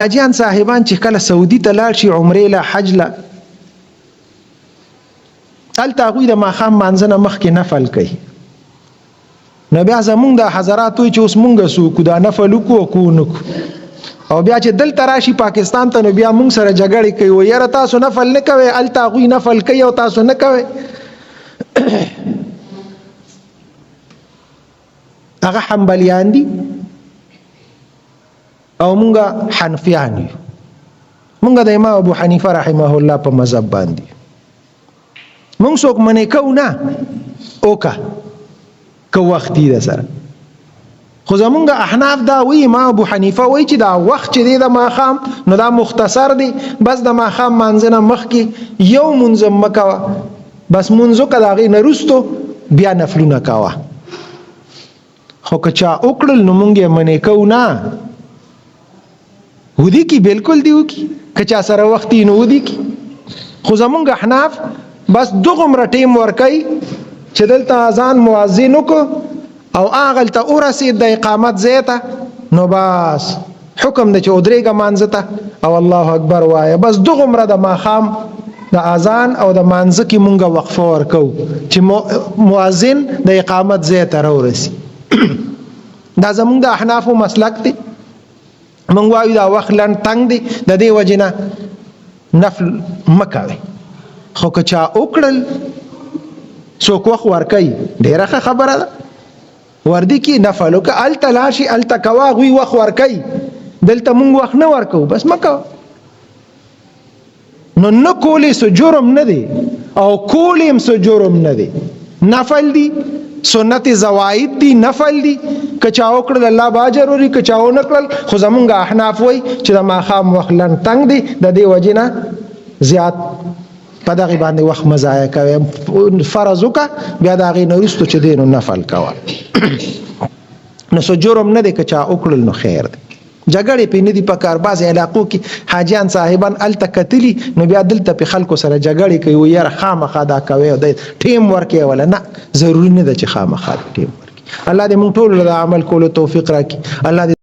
حاجیان صاحبان چې کله سعودي ته لاړ شي عمرې له حج له هلته هغوی د ماښام مانځه نه مخکې نفل کوي. نو بیا زمونږ د حضرات وایي چې اوس مونږ څه وکړو دا نفل وکړو او که ونه کړو او بیا چې دلته راشي پاکستان ته نو بیا مونږ سره جګړې کوي و یاره تاسو نفل نه کوئ هلته هغوی نفل کوي او تاسو نه کوئ. هغه حنبلیان دي او مونږه حنفیان یو. مونږه د امام ابو حنیفه رحمه الله په مذهب باندې مونږ څوک منې کوو نه اوکه که وخت دی ده سره خو زمونږ احناف دا وی امام ابو حنیفه وی چې دا وخت چې دی د ماښام نو دا مختصر دی بس د ماښام مانځه نه مخکې یو مونځ مه کوه بس مونځ وکړه د هغې نه وروستو بیا نفلونه کوه. خو که چا وکړل نو مونږ یې منې کوو نه ودی کی بالکل دیو کی که چا سره وخت نو ودی کی. خو زمونږ احناف بس دغومره ټیم ورکوي چې دلته اذان مؤذن وکړو او هغلته ورسېد د اقامت ځای ته نو بس حکم دی چې ودرېږه مانځه ته او الله اکبر وایه بس دغومره د ماښام د اذان او د مانځه کې مونږ وقفه ورکوو چې مؤذن د اقامت ځای ته راورسي. دا زمونږ د احنافو مسلک دی. مونږ وایو دا وخت لنډ تنګ دی د دې وجې نه نفل مه کوئ. خو که چا وکړل څوک وخت ورکوي ډېره ښه خبره ده وردي کې نفل وکړه هلته لاړ شي هلته کوه هغوی وخت ورکوي دلته مونږ وخت نه ورکوو بس مه کوه. نو نه کولې څه جرم نه دی او کولې هم څه جرم نه دی نفل دی سنت زواید دی نفل دی که چا وکړل الله به اجر ورکړي که چا ونه کړل خو زمونږ احناف وایي چې د ماښام وخت لنډ تنګ دی د دې وجې نه زیات په دغې باندې وخت مه ضایع کوئ فرض وکړه بیا د هغې نه وروستو چې دی نو نفل کوه. نو څه جرم نه دی که چا وکړل نو خیر دی. جګړې پې نه دي په کار بعضې علاقو کې حاجیان صاحبان هلته کتلي نو بیا دلته پې خلکو سره جګړې کوي و یاره خامخا دا کوئ او ټیم ورکوي وله نه ضروري نه ده چې خامخا ټیم ورکوي. الله دې موږ ټولو له عمل کولو توفیق راکړي. الله